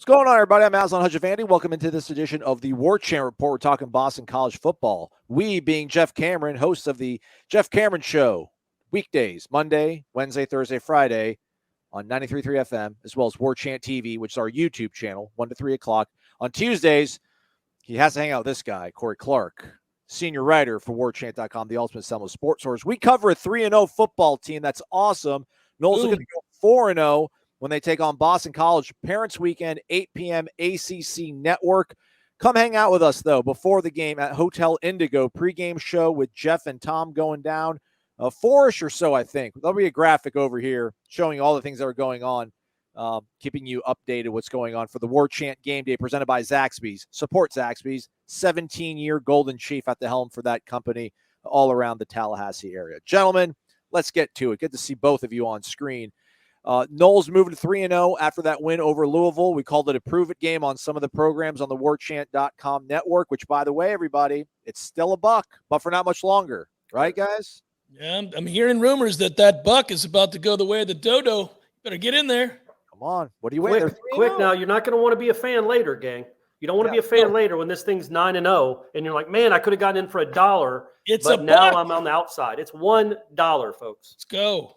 What's going on, everybody? I'm Aslan Hudjavandi. Welcome into this edition of the Warchant Report. We're talking Boston College football. We, being Jeff Cameron, hosts of the Jeff Cameron Show, weekdays, Monday, Wednesday, Thursday, Friday on 93.3 FM, as well as Warchant TV, which is our YouTube channel, 1 to 3 o'clock. On Tuesdays, he has to hang out with this guy, Corey Clark, senior writer for Warchant.com, the ultimate Seminoles sports source. We cover a 3-0 football team. That's awesome. Noles are going to go 4-0 when they take on Boston College. Parents Weekend, 8 p.m. ACC Network. Come hang out with us, though, before the game at Hotel Indigo. Pregame show with Jeff and Tom going down. 4-ish or so, I think. There'll be a graphic over here showing all the things that are going on, keeping you updated what's going on for the Warchant Game Day presented by Zaxby's. Support Zaxby's. 17-year Golden Chief at the helm for that company all around the Tallahassee area. Gentlemen, let's get to it. Good to see both of you on screen. Noles moving to 3-0 after that win over Louisville. We called it a prove-it game on some of the programs on the Warchant.com network, which, by the way, everybody, it's still a buck, but for not much longer. Right, guys? Yeah, I'm hearing rumors that buck is about to go the way of the dodo. Better get in there. Come on. What do you wait? Quick now. You're not going to want to be a fan later, gang. You don't want to be a fan later when this thing's 9-0 and you're like, man, I could have gotten in for $1. But now I'm on the outside. It's $1, folks. Let's go.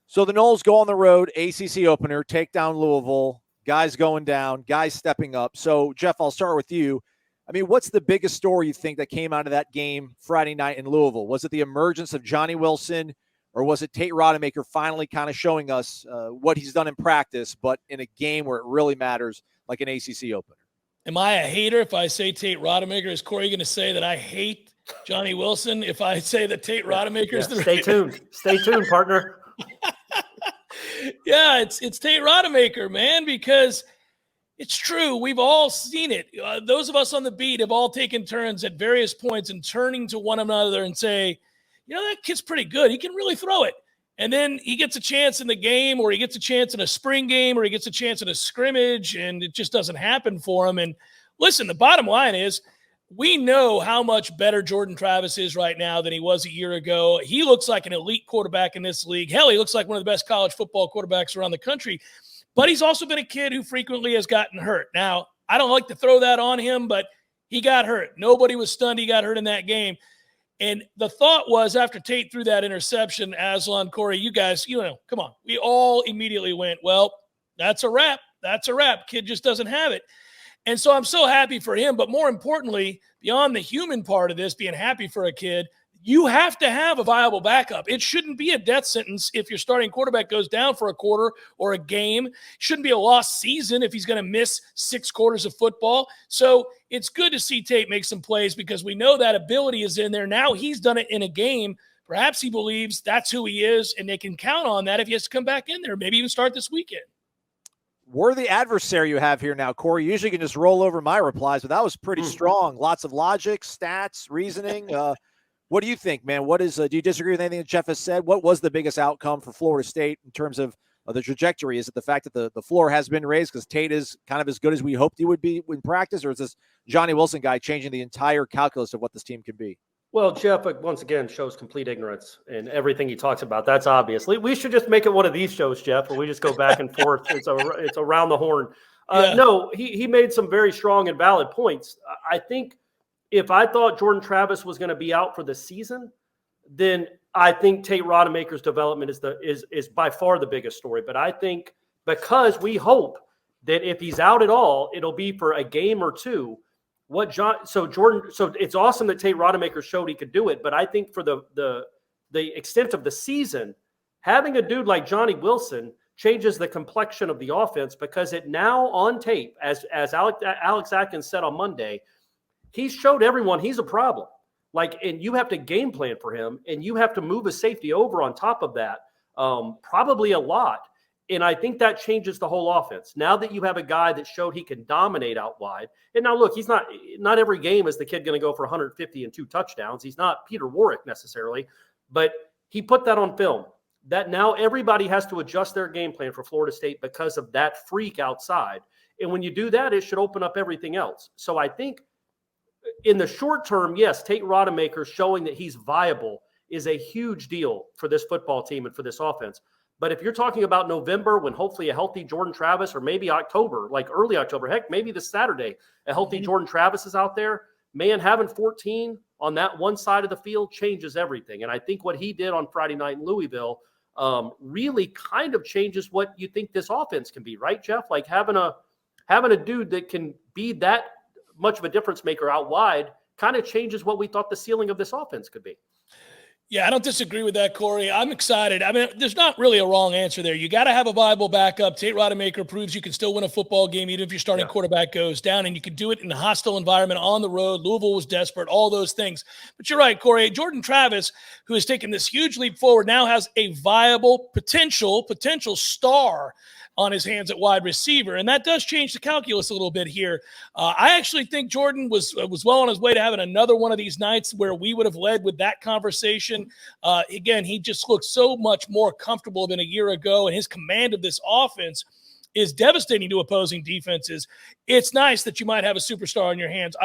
So the Noles go on the road, ACC opener, take down Louisville, guys going down, guys stepping up. So, Jeff, I'll start with you. I mean, what's the biggest story you think that came out of that game Friday night in Louisville? Was it the emergence of Johnny Wilson, or was it Tate Rodemaker finally kind of showing us what he's done in practice, but in a game where it really matters, like an ACC opener? Am I a hater if I say Tate Rodemaker? Is Corey going to say that I hate Johnny Wilson if I say that Tate Rodemaker is the Stay tuned. Stay tuned, partner. Yeah, it's Tate Rodemaker, man, because it's true. We've all seen it. Those of us on the beat have all taken turns at various points and turning to one another and say, you know, that kid's pretty good. He can really throw it. And then he gets a chance in the game, or he gets a chance in a spring game, or he gets a chance in a scrimmage, and it just doesn't happen for him. And listen, the bottom line is, we know how much better Jordan Travis is right now than he was a year ago. He looks like an elite quarterback in this league. Hell, he looks like one of the best college football quarterbacks around the country. But he's also been a kid who frequently has gotten hurt. Now, I don't like to throw that on him, but he got hurt. Nobody was stunned he got hurt in that game. And the thought was, after Tate threw that interception, Aslan, Corey, you guys, come on. We all immediately went, well, that's a wrap. That's a wrap. Kid just doesn't have it. And so I'm so happy for him. But more importantly, beyond the human part of this, being happy for a kid, you have to have a viable backup. It shouldn't be a death sentence if your starting quarterback goes down for a quarter or a game. It shouldn't be a lost season if he's going to miss 6 quarters of football. So it's good to see Tate make some plays because we know that ability is in there. Now he's done it in a game. Perhaps he believes that's who he is, and they can count on that if he has to come back in there, maybe even start this weekend. We're the adversary you have here now, Corey. Usually you can just roll over my replies, but that was pretty strong. Lots of logic, stats, reasoning. What do you think, man? What is? Do you disagree with anything that Jeff has said? What was the biggest outcome for Florida State in terms of the trajectory? Is it the fact that the floor has been raised because Tate is kind of as good as we hoped he would be in practice, or is this Johnny Wilson guy changing the entire calculus of what this team can be? Well, Jeff, once again, shows complete ignorance in everything he talks about. That's obviously. We should just make it one of these shows, Jeff, where we just go back and forth. It's around the horn. No, he made some very strong and valid points. I think if I thought Jordan Travis was going to be out for the season, then I think Tate Rodemaker's development is by far the biggest story. But I think because we hope that if he's out at all, it'll be for a game or two. So it's awesome that Tate Rodemaker showed he could do it, but I think for the extent of the season, having a dude like Johnny Wilson changes the complexion of the offense because it now on tape, as Alex Atkins said on Monday, he showed everyone he's a problem. And you have to game plan for him, and you have to move a safety over on top of that, probably a lot. And I think that changes the whole offense. Now that you have a guy that showed he can dominate out wide. And now, look, he's not every game is the kid going to go for 150 and 2 touchdowns. He's not Peter Warrick necessarily, but he put that on film. That now everybody has to adjust their game plan for Florida State because of that freak outside. And when you do that, it should open up everything else. So I think in the short term, yes, Tate Rodemaker showing that he's viable is a huge deal for this football team and for this offense. But if you're talking about November, when hopefully a healthy Jordan Travis, or maybe October, like early October, heck, maybe this Saturday, a healthy Jordan Travis is out there, man, having 14 on that one side of the field changes everything. And I think what he did on Friday night in Louisville really kind of changes what you think this offense can be, right, Jeff? Like having a dude that can be that much of a difference maker out wide kind of changes what we thought the ceiling of this offense could be. Yeah, I don't disagree with that, Corey. I'm excited. I mean, there's not really a wrong answer there. You got to have a viable backup. Tate Rodemaker proves you can still win a football game even if your starting quarterback goes down, and you can do it in a hostile environment on the road. Louisville was desperate, all those things. But you're right, Corey. Jordan Travis, who has taken this huge leap forward, now has a viable potential star on his hands at wide receiver. And that does change the calculus a little bit here. I actually think Jordan was well on his way to having another one of these nights where we would have led with that conversation. Again, he just looked so much more comfortable than a year ago, and his command of this offense is devastating to opposing defenses. It's nice that you might have a superstar on your hands.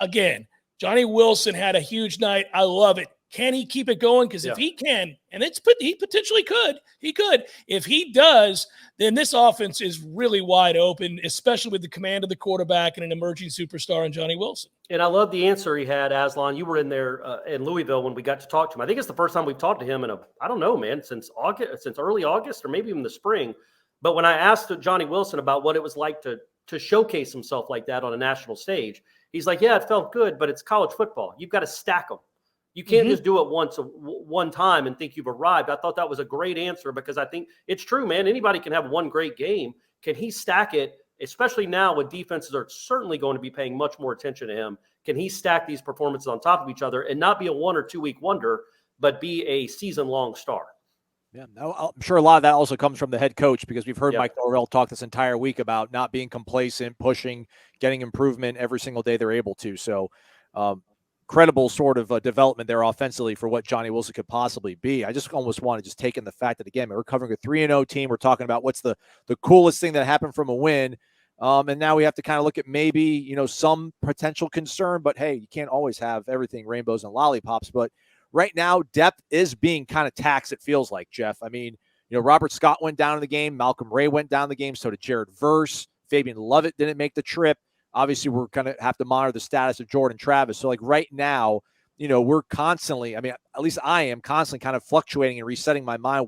Again, Johnny Wilson had a huge night. I love it. Can he keep it going? Because if he can, and he potentially could, if he does, then this offense is really wide open, especially with the command of the quarterback and an emerging superstar in Johnny Wilson. And I love the answer he had, Aslan. You were in there in Louisville when we got to talk to him. I think it's the first time we've talked to him I don't know, man, since early August or maybe even the spring. But when I asked Johnny Wilson about what it was like to showcase himself like that on a national stage, he's like, yeah, it felt good, but it's college football. You've got to stack them. You can't just do it one time and think you've arrived. I thought that was a great answer because I think it's true, man. Anybody can have one great game. Can he stack it, especially now when defenses are certainly going to be paying much more attention to him? Can he stack these performances on top of each other and not be a 1 or 2 week wonder, but be a season-long star? Yeah, I'm sure a lot of that also comes from the head coach because we've heard Mike Norvell talk this entire week about not being complacent, pushing, getting improvement every single day they're able to. So, credible sort of development there offensively for what Johnny Wilson could possibly be. I just almost want to just take in the fact that, again, we're covering a 3-0 team. We're talking about what's the coolest thing that happened from a win. And now we have to kind of look at maybe, some potential concern, but hey, you can't always have everything rainbows and lollipops. But right now, depth is being kind of taxed, it feels like, Jeff. I mean, Robert Scott went down in the game. Malcolm Ray went down in the game. So did Jared Verse. Fabian Lovett didn't make the trip. Obviously, we're going to have to monitor the status of Jordan Travis. So, like right now, we're constantly, at least I am constantly kind of fluctuating and resetting my mind.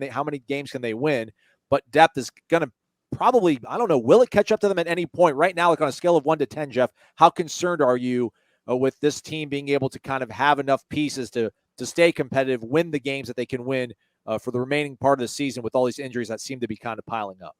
How many games can they win? But depth is going to probably, I don't know, will it catch up to them at any point? Right now, like on a scale of 1 to 10, Jeff, how concerned are you with this team being able to kind of have enough pieces to stay competitive, win the games that they can win for the remaining part of the season with all these injuries that seem to be kind of piling up?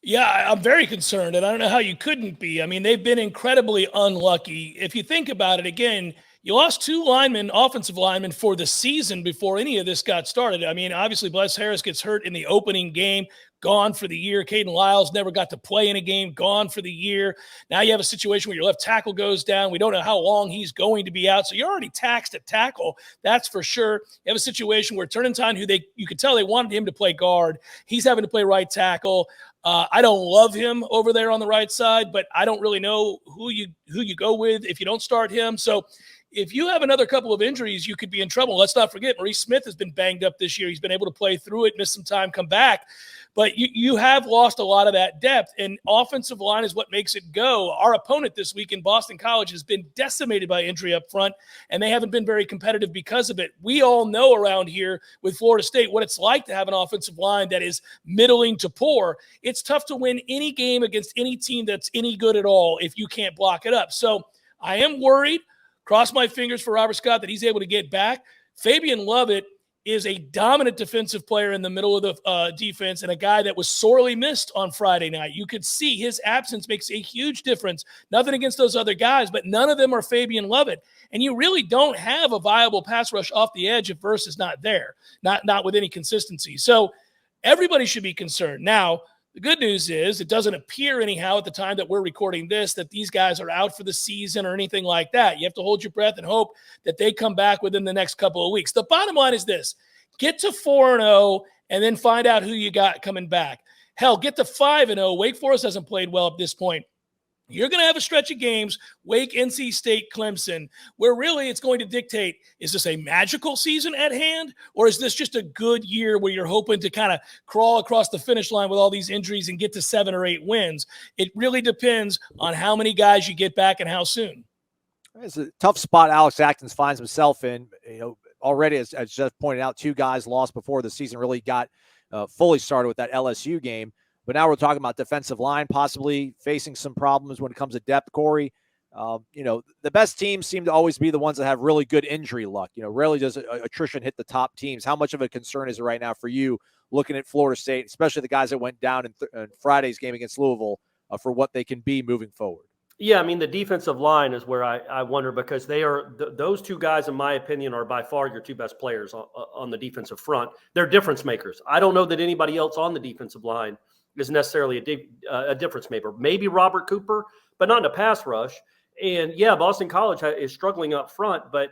Yeah, I'm very concerned, and I don't know how you couldn't be. I mean, they've been incredibly unlucky. If you think about it, again, you lost 2 offensive linemen for the season before any of this got started. I mean, obviously, Bless Harris gets hurt in the opening game, gone for the year. Caden Lyles never got to play in a game, gone for the year. Now you have a situation where your left tackle goes down. We don't know how long he's going to be out, so you're already taxed at tackle, that's for sure. You have a situation where Turnentine, you could tell they wanted him to play guard. He's having to play right tackle. I don't love him over there on the right side, but I don't really know who you go with if you don't start him. So if you have another couple of injuries, you could be in trouble. Let's not forget, Maurice Smith has been banged up this year. He's been able to play through it, miss some time, come back. But you have lost a lot of that depth, and offensive line is what makes it go. Our opponent this week in Boston College has been decimated by injury up front, and they haven't been very competitive because of it. We all know around here with Florida State what it's like to have an offensive line that is middling to poor. It's tough to win any game against any team that's any good at all if you can't block it up. So I am worried. Cross my fingers for Robert Scott that he's able to get back. Fabian Lovett is a dominant defensive player in the middle of the defense and a guy that was sorely missed on Friday night. You could see his absence makes a huge difference. Nothing against those other guys, but none of them are Fabian Lovett. And you really don't have a viable pass rush off the edge if Verse is not there, not with any consistency. So everybody should be concerned. Now, the good news is it doesn't appear anyhow at the time that we're recording this that these guys are out for the season or anything like that. You have to hold your breath and hope that they come back within the next couple of weeks. The bottom line is this: get to 4-0 and then find out who you got coming back. Hell, get to 5-0. Wake Forest hasn't played well at this point. You're going to have a stretch of games, Wake, NC State, Clemson, where really it's going to dictate, is this a magical season at hand, or is this just a good year where you're hoping to kind of crawl across the finish line with all these injuries and get to 7 or 8 wins? It really depends on how many guys you get back and how soon. It's a tough spot Alex Atkins finds himself in. Already, as Jeff pointed out, 2 guys lost before the season really got fully started with that LSU game. But now we're talking about defensive line possibly facing some problems when it comes to depth, Corey. The best teams seem to always be the ones that have really good injury luck. Rarely does attrition hit the top teams. How much of a concern is it right now for you looking at Florida State, especially the guys that went down in Friday's game against Louisville, for what they can be moving forward? Yeah, I mean, the defensive line is where I wonder, because they are those 2 guys, in my opinion, are by far your 2 best players on the defensive front. They're difference makers. I don't know that anybody else on the defensive line is necessarily a difference maker. Maybe Robert Cooper, but not in a pass rush. And yeah, Boston College is struggling up front, but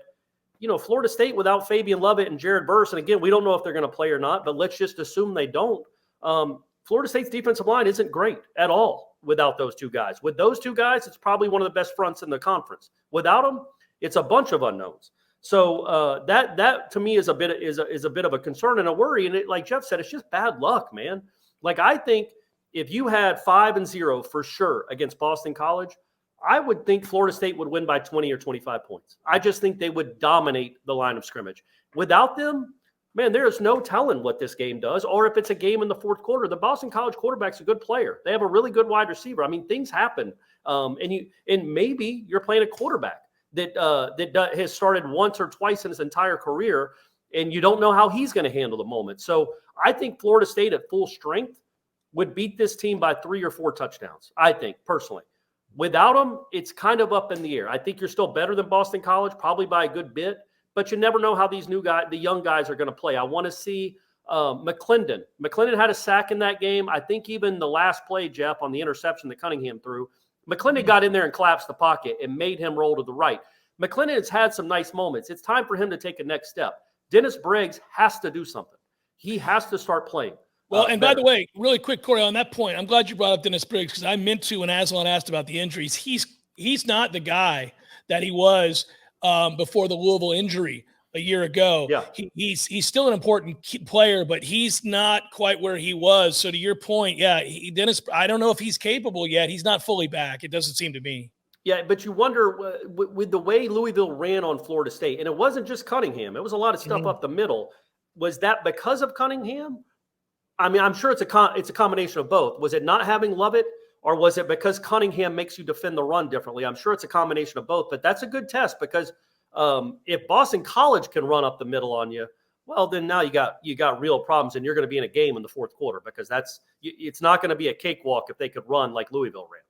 Florida State without Fabian Lovett and Jared Burse, and again, we don't know if they're going to play or not, but let's just assume they don't. Florida State's defensive line isn't great at all without those 2 guys. With those 2 guys, it's probably one of the best fronts in the conference. Without them, it's a bunch of unknowns. So that to me is a bit of a concern and a worry. And like Jeff said, it's just bad luck, man. Like, I think if you had 5-0 for sure against Boston College, I would think Florida State would win by 20 or 25 points. I just think they would dominate the line of scrimmage. Without them, man, there is no telling what this game does, or if it's a game in the fourth quarter. The Boston College quarterback's a good player. They have a really good wide receiver. I mean, things happen. And maybe you're playing a quarterback that has started once or twice in his entire career, and you don't know how he's going to handle the moment. So I think Florida State at full strength would beat this team by 3 or 4 touchdowns, I think, personally. Without them, it's kind of up in the air. I think you're still better than Boston College, probably by a good bit, but you never know how these the young guys are going to play. I want to see McClendon. McClendon had a sack in that game. I think even the last play, Jeff, on the interception that Cunningham threw, McClendon got in there and collapsed the pocket and made him roll to the right. McClendon has had some nice moments. It's time for him to take a next step. Dennis Briggs has to do something. He has to start playing. Well, and by the way, really quick, Corey, on that point, I'm glad you brought up Dennis Briggs, because I meant to when Aslan asked about the injuries. He's not the guy that he was before the Louisville injury a year ago. Yeah. He's still an important player, but he's not quite where he was. So to your point, yeah, Dennis, I don't know if he's capable yet. He's not fully back. It doesn't seem to me. Yeah, but you wonder with the way Louisville ran on Florida State, and it wasn't just Cunningham. It was a lot of stuff up the middle. Was that because of Cunningham? I mean, I'm sure it's a combination of both. Was it not having Lovett, or was it because Cunningham makes you defend the run differently? I'm sure it's a combination of both, but that's a good test, because if Boston College can run up the middle on you, well, then now you got real problems, and you're going to be in a game in the fourth quarter, because it's not going to be a cakewalk if they could run like Louisville ran.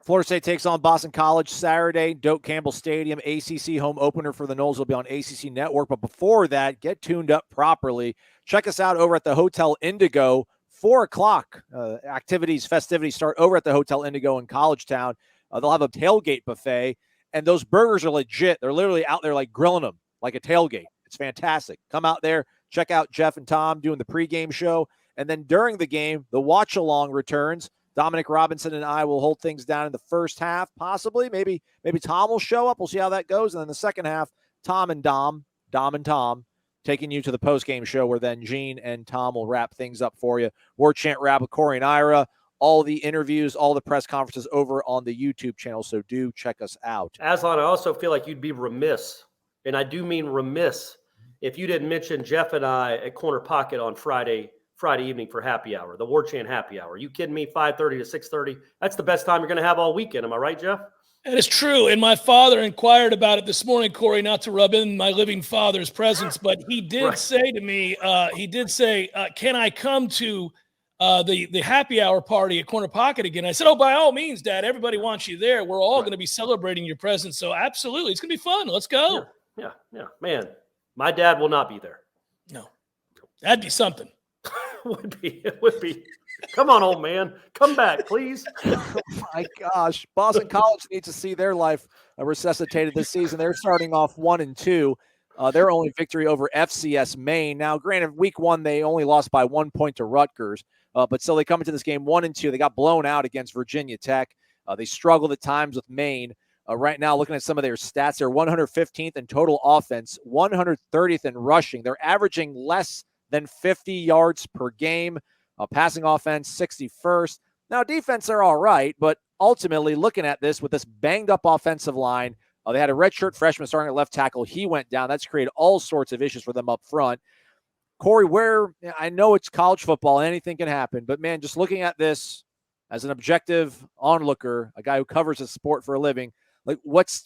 Florida State takes on Boston College Saturday, Doak Campbell Stadium. ACC home opener for the Noles will be on ACC Network. But before that, get tuned up properly. Check us out over at the Hotel Indigo. 4 o'clock festivities start over at the Hotel Indigo in College Town. They'll have a tailgate buffet, and those burgers are legit. They're literally out there like grilling them like a tailgate. It's fantastic. Come out there, check out Jeff and Tom doing the pregame show. And then during the game, the watch-along returns. Dominic Robinson and I will hold things down in the first half, possibly. Maybe Tom will show up. We'll see how that goes. And then the second half, Tom and Tom, taking you to the postgame show, where then Gene and Tom will wrap things up for you. Warchant Rap with Corey and Ira. All the interviews, all the press conferences over on the YouTube channel, so do check us out. Aslan, I also feel like you'd be remiss, and I do mean remiss, if you didn't mention Jeff and I at Corner Pocket on Friday evening for happy hour, the Warchant happy hour. You kidding me? 5:30 to 6:30. That's the best time you're going to have all weekend. Am I right, Jeff? That is true. And my father inquired about it this morning, Corey, not to rub in my living father's presence, but he did say to me, can I come to the happy hour party at Corner Pocket again? I said, oh, by all means, Dad, everybody wants you there. We're all going to be celebrating your presence. So absolutely. It's going to be fun. Let's go. Yeah. Man, my dad will not be there. No, that'd be something. It would be. Come on, old man. Come back, please. Oh, my gosh. Boston College needs to see their life resuscitated this season. They're starting off 1-2. Their only victory over FCS Maine. Now, granted, week 1, they only lost by 1 point to Rutgers. But still, they come into this game 1-2. They got blown out against Virginia Tech. They struggled at times with Maine. Right now, looking at some of their stats, they're 115th in total offense, 130th in rushing. They're averaging less than 50 yards per game. Passing offense, 61st. Now, defense, they're all right, but ultimately, looking at this with this banged-up offensive line, they had a redshirt freshman starting at left tackle. He went down. That's created all sorts of issues for them up front. Corey, I know it's college football, anything can happen, but man, just looking at this as an objective onlooker, a guy who covers the sport for a living, like what's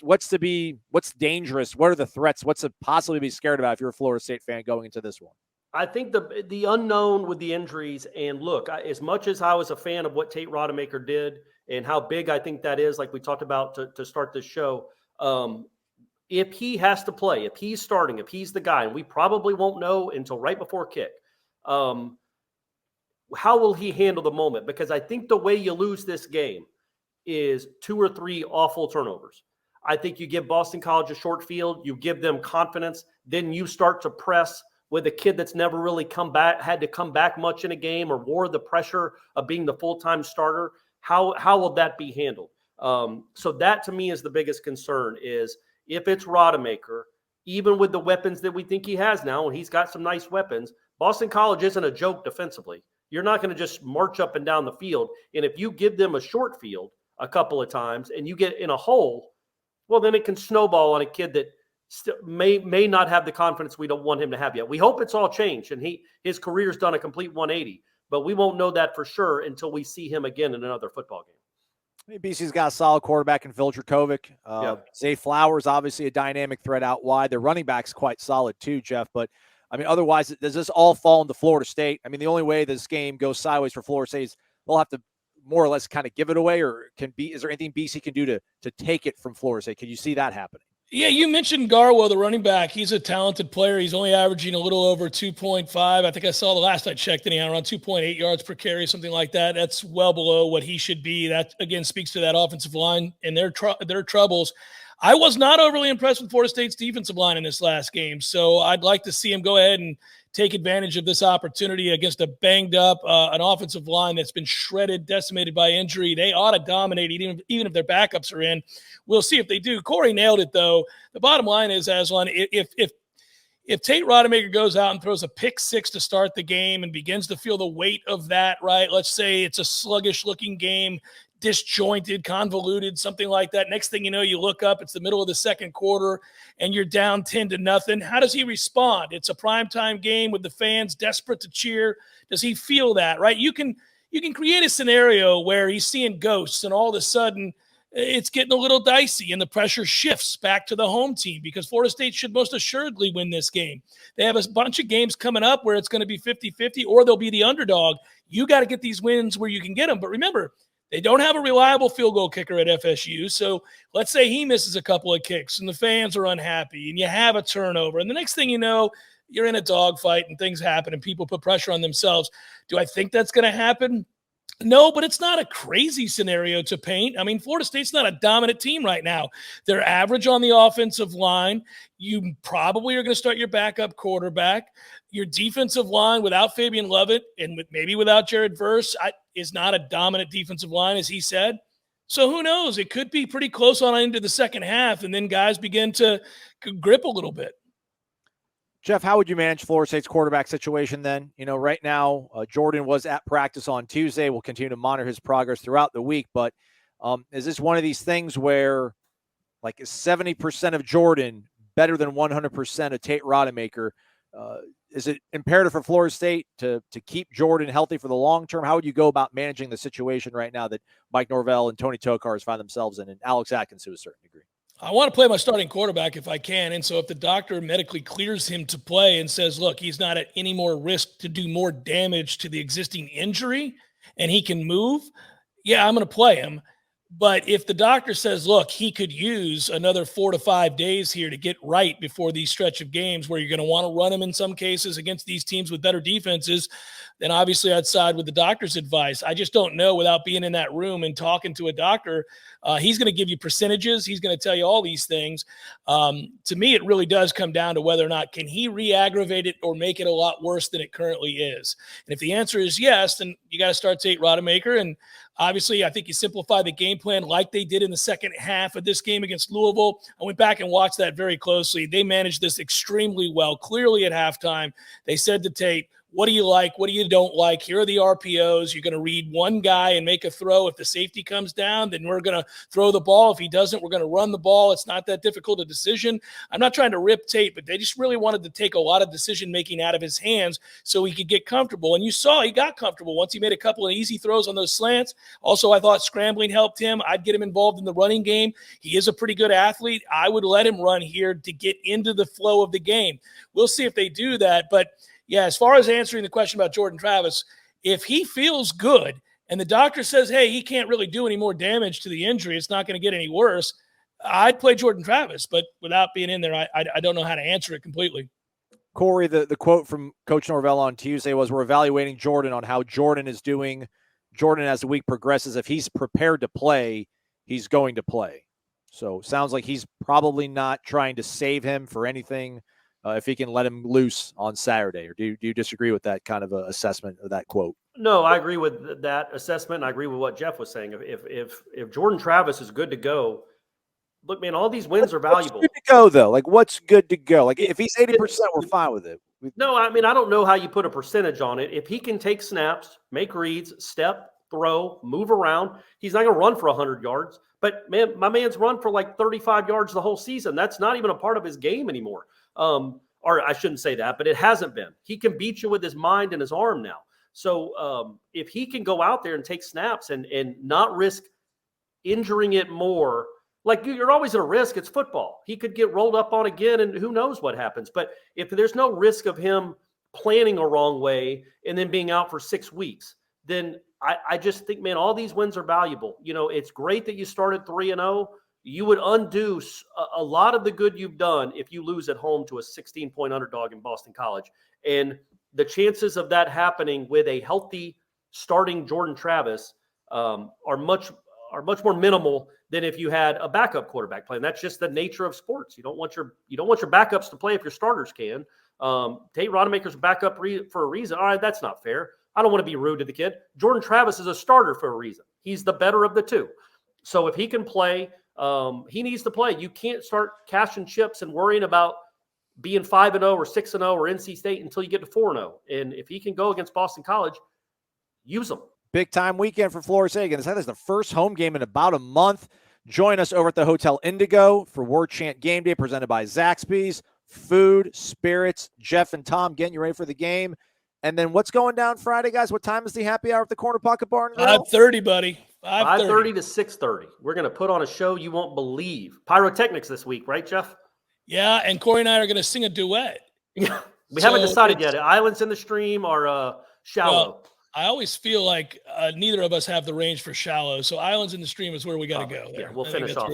dangerous? What are the threats? What's to possibly be scared about if you're a Florida State fan going into this one? I think the unknown with the injuries, and look, as much as I was a fan of what Tate Rodemaker did and how big I think that is, like we talked about to start this show, if he has to play, if he's starting, if he's the guy, and we probably won't know until right before kick, how will he handle the moment? Because I think the way you lose this game is 2 or 3 awful turnovers. I think you give Boston College a short field, you give them confidence, then you start to press with a kid that's never really had to come back much in a game or wore the pressure of being the full-time starter. How will that be handled? So that to me is the biggest concern is if it's Rodemaker, even with the weapons that we think he has now, and he's got some nice weapons, Boston College isn't a joke defensively. You're not going to just march up and down the field. And if you give them a short field a couple of times and you get in a hole, well, then it can snowball on a kid that may not have the confidence we don't want him to have yet. We hope it's all changed and his career's done a complete 180, but we won't know that for sure until we see him again in another football game. BC's got a solid quarterback in Phil Dracovic. Zay Flowers, obviously a dynamic threat out wide. Their running back's quite solid too, Jeff. But, I mean, otherwise, does this all fall into Florida State? I mean, the only way this game goes sideways for Florida State is they'll have to more or less kind of give it away, or is there anything BC can do to take it from Florida State? Can you see that happening? Yeah, you mentioned Garwo, the running back. He's a talented player. He's only averaging a little over 2.5. I think I saw the last I checked anyhow, around 2.8 yards per carry, something like that. That's well below what he should be. That, again, speaks to that offensive line and their troubles. I was not overly impressed with Florida State's defensive line in this last game, so I'd like to see him go ahead and take advantage of this opportunity against a banged-up, an offensive line that's been shredded, decimated by injury. They ought to dominate even if their backups are in. We'll see if they do. Corey nailed it, though. The bottom line is, Aslan, if Tate Rodemaker goes out and throws a pick six to start the game and begins to feel the weight of that, right, let's say it's a sluggish-looking game, disjointed, convoluted, something like that. Next thing you know, you look up, it's the middle of the second quarter, and you're down 10-0. How does he respond? It's a primetime game with the fans desperate to cheer. Does he feel that, right? You can create a scenario where he's seeing ghosts, and all of a sudden it's getting a little dicey, and the pressure shifts back to the home team because Florida State should most assuredly win this game. They have a bunch of games coming up where it's going to be 50-50, or they'll be the underdog. You got to get these wins where you can get them. But remember, they don't have a reliable field goal kicker at FSU. So let's say he misses a couple of kicks and the fans are unhappy and you have a turnover. And the next thing you know, you're in a dogfight and things happen and people put pressure on themselves. Do I think that's going to happen? No, but it's not a crazy scenario to paint. I mean, Florida State's not a dominant team right now. They're average on the offensive line. You probably are going to start your backup quarterback. Your defensive line without Fabian Lovett and maybe without Jared Verse is not a dominant defensive line, as he said. So who knows? It could be pretty close on into the second half, and then guys begin to grip a little bit. Jeff, how would you manage Florida State's quarterback situation then? You know, right now, Jordan was at practice on Tuesday. We'll continue to monitor his progress throughout the week. But is this one of these things where, like, is 70% of Jordan better than 100% of Tate Rodemaker? Is it imperative for Florida State to keep Jordan healthy for the long term? How would you go about managing the situation right now that Mike Norvell and Tony Tokars find themselves in, and Alex Atkins to a certain degree? I want to play my starting quarterback if I can. And so if the doctor medically clears him to play and says, look, he's not at any more risk to do more damage to the existing injury and he can move, yeah, I'm going to play him. But if the doctor says, look, he could use another 4 to 5 days here to get right before these stretch of games where you're going to want to run him in some cases against these teams with better defenses, then obviously I'd side with the doctor's advice. I just don't know without being in that room and talking to a doctor. He's going to give you percentages. He's going to tell you all these things. To me, it really does come down to whether or not can he re-aggravate it or make it a lot worse than it currently is. And if the answer is yes, then you got to start Tate Rodemaker. And obviously, I think you simplify the game plan like they did in the second half of this game against Louisville. I went back and watched that very closely. They managed this extremely well. Clearly at halftime, they said to Tate, what do you like? What do you don't like? Here are the RPOs. You're going to read one guy and make a throw. If the safety comes down, then we're going to throw the ball. If he doesn't, we're going to run the ball. It's not that difficult a decision. I'm not trying to rip Tate, but they just really wanted to take a lot of decision-making out of his hands so he could get comfortable. And you saw he got comfortable once he made a couple of easy throws on those slants. Also, I thought scrambling helped him. I'd get him involved in the running game. He is a pretty good athlete. I would let him run here to get into the flow of the game. We'll see if they do that, but yeah, as far as answering the question about Jordan Travis, if he feels good and the doctor says, hey, he can't really do any more damage to the injury, it's not going to get any worse, I'd play Jordan Travis. But without being in there, I don't know how to answer it completely. Corey, the quote from Coach Norvell on Tuesday was, we're evaluating Jordan on how Jordan is doing. Jordan, as the week progresses, if he's prepared to play, he's going to play. So sounds like he's probably not trying to save him for anything. If he can let him loose on Saturday, or do you disagree with that kind of assessment of that quote? No, I agree with that assessment. And I agree with what Jeff was saying. If Jordan Travis is good to go, look, man, all these wins are valuable. What's good to go though? Like, what's good to go? Like, if he's 80%, we're fine with it. No, I mean, I don't know how you put a percentage on it. If he can take snaps, make reads, step, throw, move around, he's not going to run for 100 yards. But man, my man's run for like 35 yards the whole season. That's not even a part of his game anymore. Or I shouldn't say that, but it hasn't been. He can beat you with his mind and his arm now. So if he can go out there and take snaps and not risk injuring it more, like you're always at a risk. It's football. He could get rolled up on again, and who knows what happens. But if there's no risk of him planning a wrong way and then being out for 6 weeks, then I just think, man, all these wins are valuable. You know, it's great that you started 3-0. You would undo a lot of the good you've done if you lose at home to a 16-point underdog in Boston College. And the chances of that happening with a healthy starting Jordan Travis are much more minimal than if you had a backup quarterback playing. That's just the nature of sports. You don't want your backups to play if your starters can. Tate Rodemaker's a backup for a reason. All right, that's not fair. I don't want to be rude to the kid. Jordan Travis is a starter for a reason. He's the better of the two. So if he can play, he needs to play. You can't start cashing chips and worrying about being 5-0 or 6-0 or NC State until you get to 4-0. And if he can go against Boston College, use him. Big time weekend for Flores Hagen. This is the first home game in about a month. Join us over at the Hotel Indigo for Warchant Game Day presented by Zaxby's. Food, spirits, Jeff and Tom getting you ready for the game. And then what's going down Friday, guys? What time is the happy hour at the Corner Pocket Bar and Grill? 5:30, buddy. 5:30 to 6:30. We're going to put on a show you won't believe. Pyrotechnics this week, right, Jeff? Yeah, and Corey and I are going to sing a duet. Yeah, we haven't decided yet. Islands in the Stream or Shallow? Well, I always feel like neither of us have the range for Shallow, so Islands in the Stream is where we got to go. Yeah, we'll finish off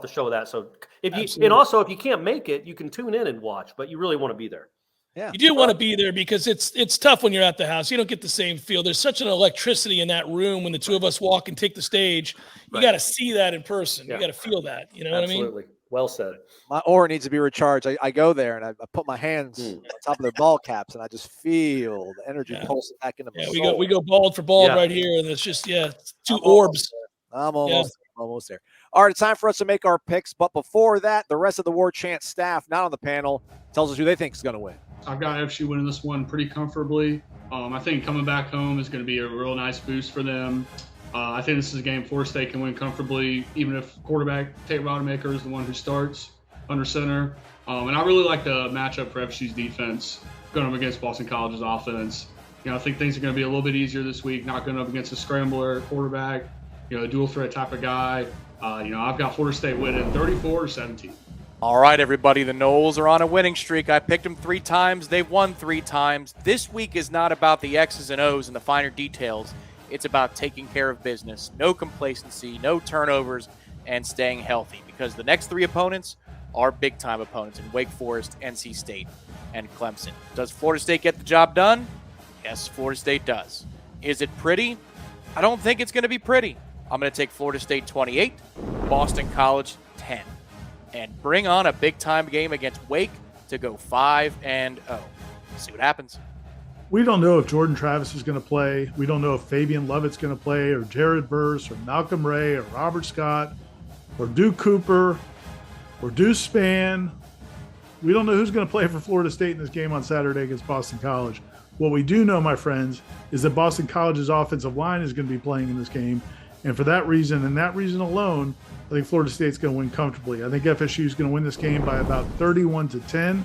the show with that. So if you can't make it, you can tune in and watch, but you really want to be there. Yeah. You do want to be there because it's tough when you're at the house. You don't get the same feel. There's such an electricity in that room when the two of us walk and take the stage. You got to see that in person. Yeah. You got to feel that. You know what I mean? Absolutely. Well said. My aura needs to be recharged. I go there and I put my hands on top of their ball caps and I just feel the energy pulsing back into my soul. We go bald for bald right here, and it's just it's two orbs. I'm almost there. All right, it's time for us to make our picks. But before that, the rest of the Warchant staff, not on the panel, tells us who they think is going to win. I've got FSU winning this one pretty comfortably. I think coming back home is going to be a real nice boost for them. I think this is a game Florida State can win comfortably, even if quarterback Tate Rodemaker is the one who starts under center. And I really like the matchup for FSU's defense going up against Boston College's offense. I think things are going to be a little bit easier this week, not going up against a scrambler quarterback, a dual threat type of guy. I've got Florida State winning 34-17. All right, everybody, the Noles are on a winning streak. I picked them 3 times. They've won 3 times. This week is not about the X's and O's and the finer details. It's about taking care of business. No complacency, no turnovers, and staying healthy because the next 3 opponents are big-time opponents in Wake Forest, NC State, and Clemson. Does Florida State get the job done? Yes, Florida State does. Is it pretty? I don't think it's going to be pretty. I'm going to take Florida State 28, Boston College 10, and bring on a big-time game against Wake to go 5-0. See what happens. We don't know if Jordan Travis is going to play. We don't know if Fabian Lovett's going to play, or Jared Burse, or Malcolm Ray, or Robert Scott, or Duke Cooper, or Deuce Spann. We don't know who's going to play for Florida State in this game on Saturday against Boston College. What we do know, my friends, is that Boston College's offensive line is going to be playing in this game. And for that reason, and that reason alone, I think Florida State's going to win comfortably. I think FSU is going to win this game by about 31-10.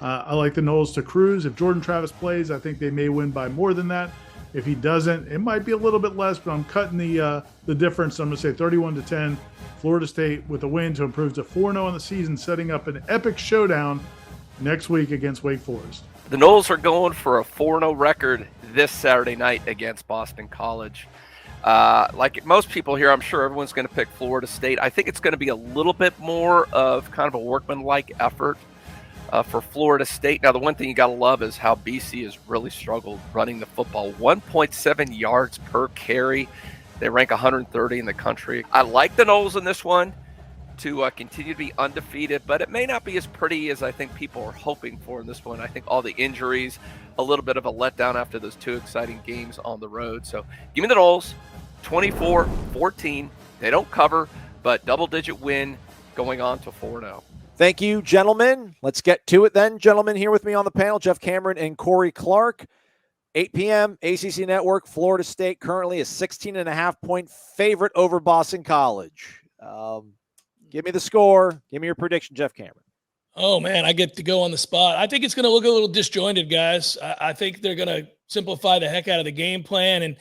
I like the Noles to cruise. If Jordan Travis plays, I think they may win by more than that. If he doesn't, it might be a little bit less, but I'm cutting the difference. I'm going to say 31-10. Florida State with a win to improve to 4-0 in the season, setting up an epic showdown next week against Wake Forest. The Noles are going for a 4-0 record this Saturday night against Boston College. Like most people here, I'm sure everyone's going to pick Florida State. I think it's going to be a little bit more of kind of a workmanlike effort for Florida State. Now, the one thing you got to love is how BC has really struggled running the football. 1.7 yards per carry. They rank 130 in the country. I like the Noles in this one to continue to be undefeated, but it may not be as pretty as I think people are hoping for in this one. I think all the injuries, a little bit of a letdown after those two exciting games on the road. So give me the Noles, 24-14. They don't cover, but double-digit win going on to 4-0. Thank you, gentlemen. Let's get to it then. Gentlemen, here with me on the panel, Jeff Cameron and Corey Clark. 8 p.m., ACC Network, Florida State currently a 16.5-point favorite over Boston College. Give me the score. Give me your prediction, Jeff Cameron. Oh, man, I get to go on the spot. I think it's going to look a little disjointed, guys. I think they're going to simplify the heck out of the game plan, and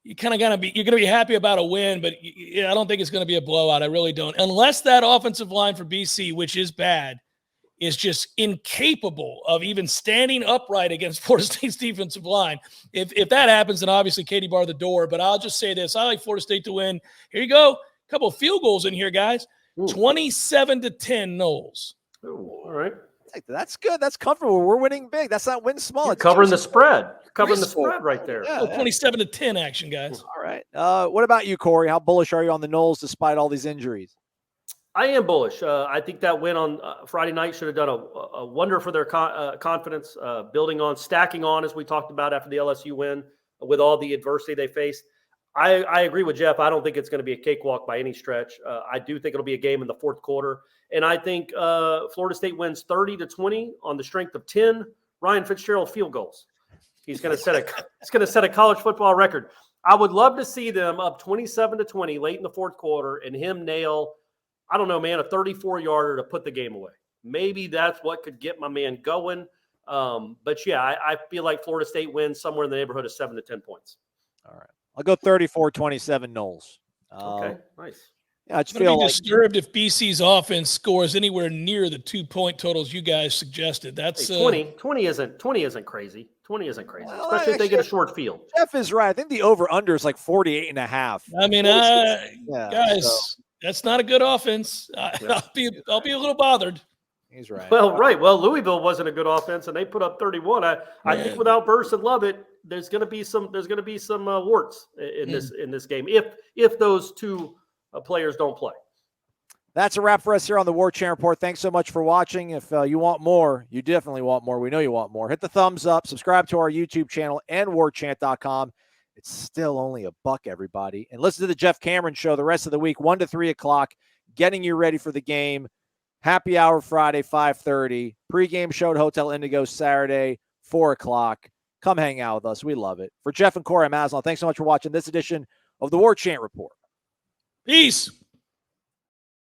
you kind of you're going to be happy about a win, but I don't think it's going to be a blowout. I really don't. Unless that offensive line for BC, which is bad, is just incapable of even standing upright against Florida State's defensive line. If that happens, then obviously Katie bar the door. But I'll just say this. I like Florida State to win. Here you go. A couple of field goals in here, guys. 27-10 Noles. Ooh, all right. That's good. That's comfortable. We're winning big. That's not win small. You're It's covering the just spread. You're covering the spread right there. Yeah, 27-10 action, guys. All right. What about you, Corey? How bullish are you on the Noles despite all these injuries? I am bullish. I think that win on Friday night should have done a wonder for their confidence, building on, stacking on, as we talked about after the LSU win with all the adversity they faced. I agree with Jeff. I don't think it's going to be a cakewalk by any stretch. I do think it'll be a game in the fourth quarter. And I think Florida State wins 30-20 on the strength of 10 Ryan Fitzgerald field goals. He's going to set a college football record. I would love to see them up 27-20 late in the fourth quarter and him nail, I don't know, man, a 34-yarder to put the game away. Maybe that's what could get my man going. But yeah, I feel like Florida State wins somewhere in the neighborhood of 7 to 10 points. All right. I'll go 34-27 Noles. Okay, nice. Yeah, I just I'm feel going to be like disturbed if BC's offense scores anywhere near the 2-point totals you guys suggested. That's 20 isn't crazy. 20 isn't crazy, Well, especially if they get a short field. Jeff is right. I think the over-under is like 48.5. I mean, guys, that's not a good offense. I'll be a little bothered. He's right. Well, right. Well, Louisville wasn't a good offense, and they put up 31. I think without Burse and Lovett, there's going to be some warts in this game if those two players don't play. That's a wrap for us here on the Warchant Report. Thanks so much for watching. If you want more, you definitely want more. We know you want more. Hit the thumbs up, subscribe to our YouTube channel and warchant.com. It's still only $1, everybody. And listen to the Jeff Cameron Show the rest of the week, 1 to 3 o'clock, getting you ready for the game. Happy hour Friday, 5:30. Pre-game show at Hotel Indigo Saturday, 4 o'clock. Come hang out with us. We love it. For Jeff and Corey, I'm Aslan. Thanks so much for watching this edition of the Warchant Report. Peace.